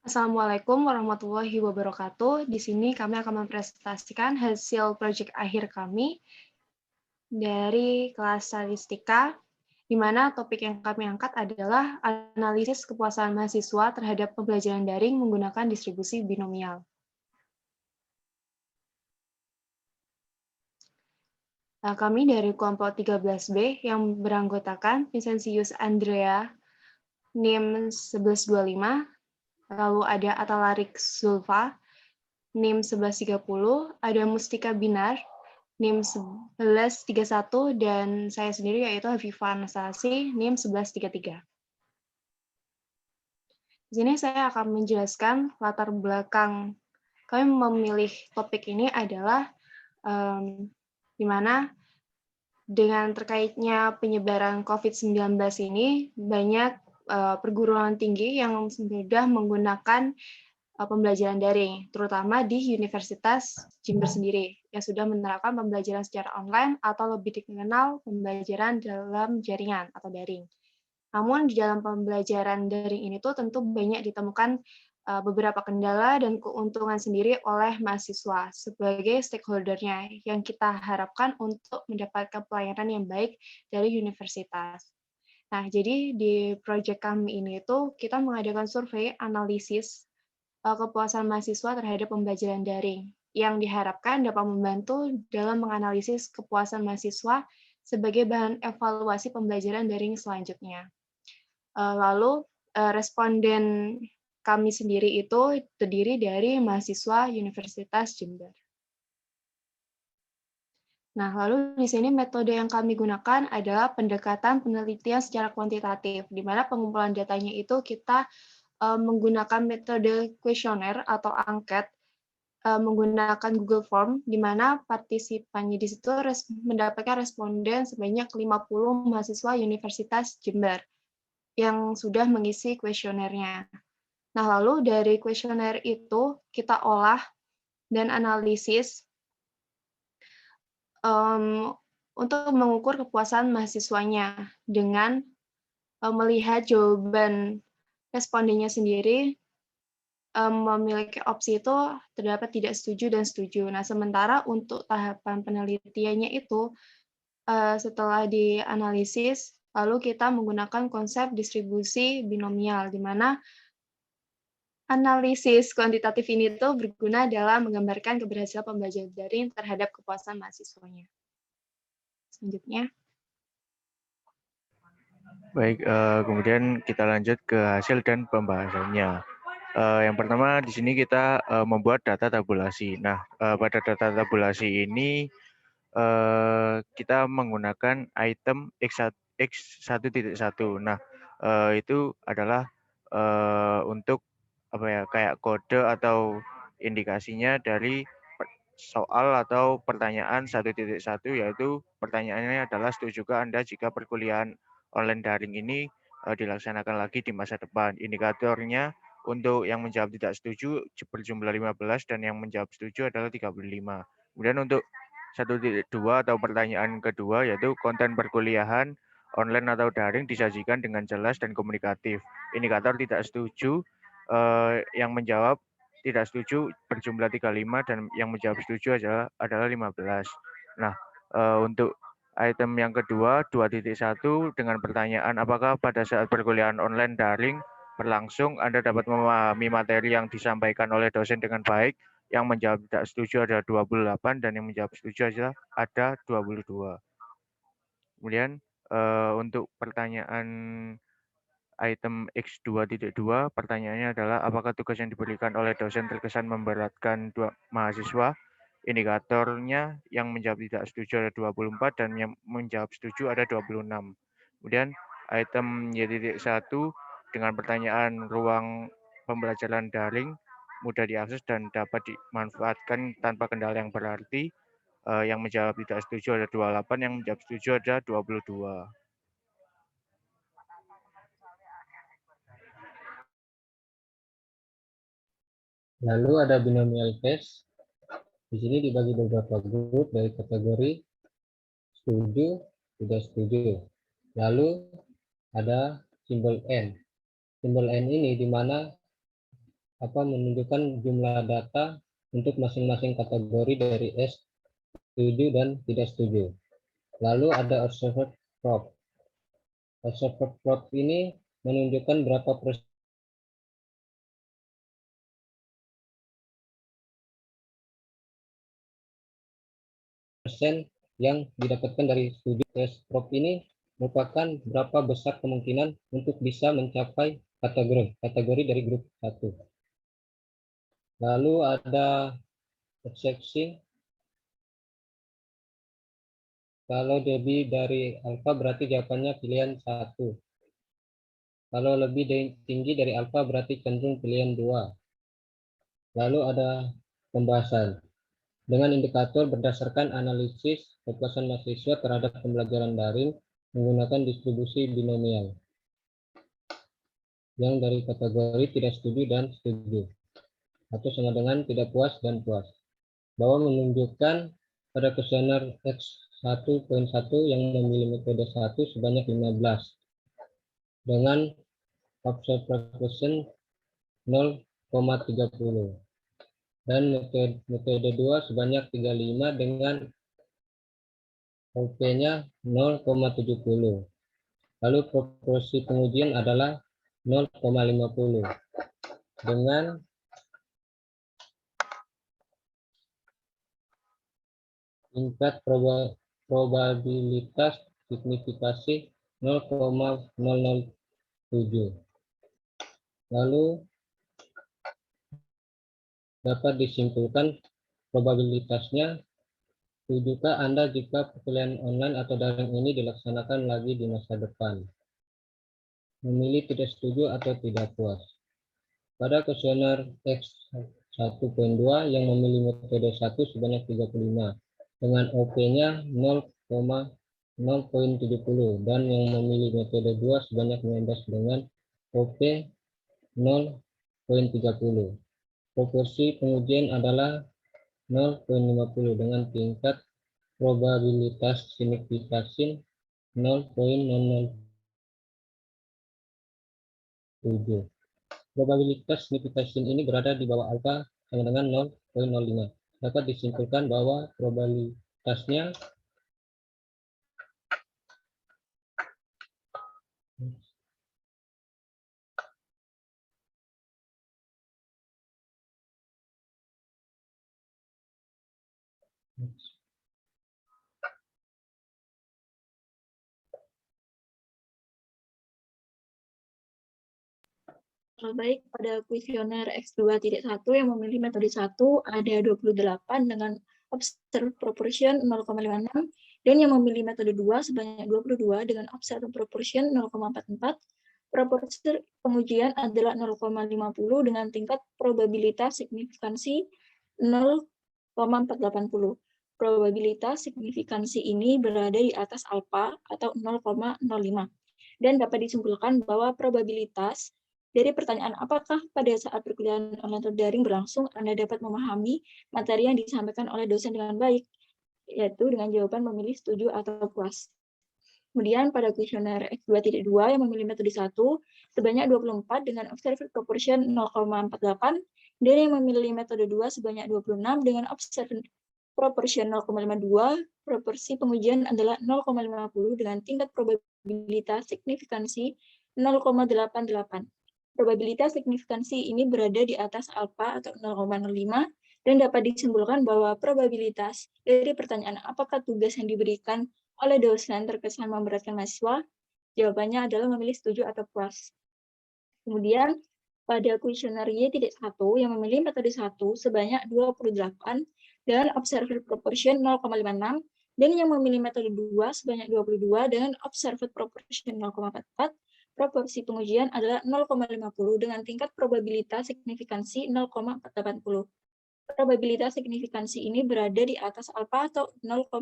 Assalamualaikum warahmatullahi wabarakatuh. Di sini kami akan mempresentasikan hasil proyek akhir kami dari kelas statistika, di mana topik yang kami angkat adalah analisis kepuasan mahasiswa terhadap pembelajaran daring menggunakan distribusi binomial. Nah, kami dari kelompok 13B yang beranggotakan Vincentius Andrea, NIM 1125, lalu ada Atalarik Zulfa, NIM 1130, ada Mustika Binar, NIM 1131, dan saya sendiri yaitu Hafifah Anastasi, NIM 1133. Di sini saya akan menjelaskan latar belakang kami memilih topik ini adalah di mana dengan terkaitnya penyebaran COVID-19 ini banyak perguruan tinggi yang sudah menggunakan pembelajaran daring, terutama di Universitas Jember sendiri, yang sudah menerapkan pembelajaran secara online atau lebih dikenal pembelajaran dalam jaringan atau daring. Namun di dalam pembelajaran daring ini tuh tentu banyak ditemukan beberapa kendala dan keuntungan sendiri oleh mahasiswa sebagai stakeholder-nya yang kita harapkan untuk mendapatkan pelayanan yang baik dari universitas. Nah, jadi di proyek kami ini tuh kita mengadakan survei analisis kepuasan mahasiswa terhadap pembelajaran daring, yang diharapkan dapat membantu dalam menganalisis kepuasan mahasiswa sebagai bahan evaluasi pembelajaran daring selanjutnya. Lalu responden kami sendiri itu terdiri dari mahasiswa Universitas Jember. Nah, lalu di sini metode yang kami gunakan adalah pendekatan penelitian secara kuantitatif, di mana pengumpulan datanya itu kita menggunakan metode kuesioner atau angket menggunakan Google Form, di mana partisipannya di situ mendapatkan responden sebanyak 50 mahasiswa Universitas Jember yang sudah mengisi kuesionernya. Nah, lalu dari kuesioner itu kita olah dan analisis untuk mengukur kepuasan mahasiswanya dengan melihat jawaban respondennya sendiri memiliki opsi itu terdapat tidak setuju dan setuju. Nah, sementara untuk tahapan penelitiannya itu setelah dianalisis, lalu kita menggunakan konsep distribusi binomial, di mana analisis kuantitatif ini tuh berguna dalam menggambarkan keberhasilan pembelajaran daring terhadap kepuasan mahasiswanya. Selanjutnya. Baik, kemudian kita lanjut ke hasil dan pembahasannya. Yang pertama di sini kita membuat data tabulasi. Nah, pada data tabulasi ini kita menggunakan item X1.1. Nah, itu adalah untuk apa ya, kayak kode atau indikasinya dari soal atau pertanyaan 1.1, yaitu pertanyaannya adalah setujukah Anda jika perkuliahan online daring ini dilaksanakan lagi di masa depan. Indikatornya untuk yang menjawab tidak setuju berjumlah 15 dan yang menjawab setuju adalah 35. Kemudian untuk 1.2 atau pertanyaan kedua yaitu konten perkuliahan online atau daring disajikan dengan jelas dan komunikatif. Indikator tidak setuju yang menjawab tidak setuju berjumlah 35 dan yang menjawab setuju adalah 15. Nah, untuk item yang kedua 2.1 dengan pertanyaan apakah pada saat perkuliahan online daring berlangsung Anda dapat memahami materi yang disampaikan oleh dosen dengan baik. Yang menjawab tidak setuju ada 28 dan yang menjawab setuju ada 22. Kemudian untuk pertanyaan item X2.2 pertanyaannya adalah apakah tugas yang diberikan oleh dosen terkesan memberatkan mahasiswa? Indikatornya yang menjawab tidak setuju ada 24 dan yang menjawab setuju ada 26. Kemudian item Y.1 dengan pertanyaan ruang pembelajaran daring mudah diakses dan dapat dimanfaatkan tanpa kendala yang berarti. Yang menjawab tidak setuju ada 28, yang menjawab setuju ada 22. Lalu ada binomial case. Di sini dibagi beberapa grup dari kategori setuju, tidak setuju. Lalu ada simbol N. Simbol N ini di mana menunjukkan jumlah data untuk masing-masing kategori dari S, setuju dan tidak setuju. Lalu ada observed prop. Observed prop ini menunjukkan berapa persen yang didapatkan dari studi. Tes prop ini merupakan berapa besar kemungkinan untuk bisa mencapai kategori dari grup 1. Lalu ada exception. Kalau lebih dari alfa berarti jawabannya pilihan 1. Kalau lebih tinggi dari alfa berarti cenderung pilihan 2. Lalu ada pembahasan. Dengan indikator berdasarkan analisis kepuasan mahasiswa terhadap pembelajaran daring menggunakan distribusi binomial yang dari kategori tidak setuju dan setuju, atau sama dengan tidak puas dan puas, bahwa menunjukkan pada kuesioner X1.1 yang memilih metode 1 sebanyak 15 dengan observation 0,30 dan metode 2 sebanyak 35 dengan OP-nya 0,70. Lalu proporsi pengujian adalah 0,50 dengan tingkat probabilitas signifikasi 0,007. Lalu dapat disimpulkan probabilitasnya 7K Anda jika pilihan online atau daring ini dilaksanakan lagi di masa depan. Memilih tidak setuju atau tidak puas. Pada kuesioner X1.2 yang memilih metode 1 sebanyak 35 dengan OP-nya 0,070 dan yang memilih metode 2 sebanyak 15 dengan OP 0,30. Proporsi pengujian adalah 0,50 dengan tingkat probabilitas signifikasi 0,007. Probabilitas signifikasi ini berada di bawah alfa sama dengan 0,05. Dapat disimpulkan bahwa probabilitasnya Baik, pada kuesioner X2.1 yang memilih metode 1 ada 28 dengan observed proportion 0,56 dan yang memilih metode 2 sebanyak 22 dengan observed proportion 0,44. Proporsi pengujian adalah 0,50 dengan tingkat probabilitas signifikansi 0,480. Probabilitas signifikansi ini berada di atas alfa atau 0,05 dan dapat disimpulkan bahwa probabilitas dari pertanyaan apakah pada saat perkuliahan online atau daring berlangsung Anda dapat memahami materi yang disampaikan oleh dosen dengan baik, yaitu dengan jawaban memilih setuju atau puas. Kemudian pada kuesioner X2.2 yang memilih metode 1 sebanyak 24 dengan observed proportion 0,48 dan yang memilih metode 2 sebanyak 26 dengan observed proportion 0,52. Proporsi pengujian adalah 0,50 dengan tingkat probabilitas signifikansi 0,88. Probabilitas signifikansi ini berada di atas alfa atau 0,05 dan dapat disimpulkan bahwa probabilitas dari pertanyaan apakah tugas yang diberikan oleh dosen terkesan memberatkan mahasiswa, jawabannya adalah memilih setuju atau puas. Kemudian pada kuesioner Y.1 yang memilih metode 1 sebanyak 28 dengan observed proportion 0,56 dan yang memilih metode 2 sebanyak 22 dengan observed proportion 0,44. Proporsi pengujian adalah 0,50 dengan tingkat probabilitas signifikansi 0,480. Probabilitas signifikansi ini berada di atas alfa atau 0,05.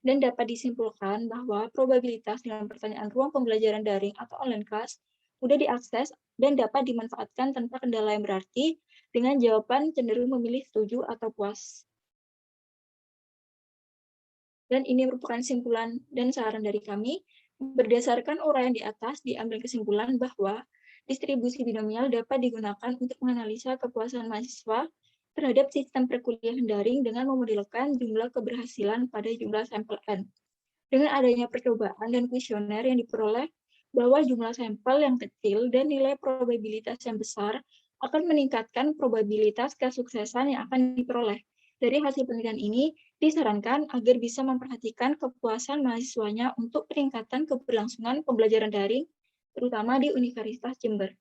Dan dapat disimpulkan bahwa probabilitas dalam pertanyaan ruang pembelajaran daring atau online class mudah diakses dan dapat dimanfaatkan tanpa kendala yang berarti dengan jawaban cenderung memilih setuju atau puas. Dan ini merupakan simpulan dan saran dari kami. Berdasarkan uraian di atas, diambil kesimpulan bahwa distribusi binomial dapat digunakan untuk menganalisa kepuasan mahasiswa terhadap sistem perkuliahan daring dengan memodelkan jumlah keberhasilan pada jumlah sampel N. Dengan adanya percobaan dan kuesioner yang diperoleh, bahwa jumlah sampel yang kecil dan nilai probabilitas yang besar akan meningkatkan probabilitas kesuksesan yang akan diperoleh. Dari hasil penelitian ini, disarankan agar bisa memperhatikan kepuasan mahasiswanya untuk peningkatan keberlangsungan pembelajaran daring, terutama di Universitas Jember.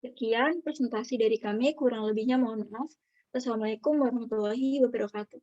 Sekian presentasi dari kami, kurang lebihnya mohon maaf. Wassalamualaikum warahmatullahi wabarakatuh.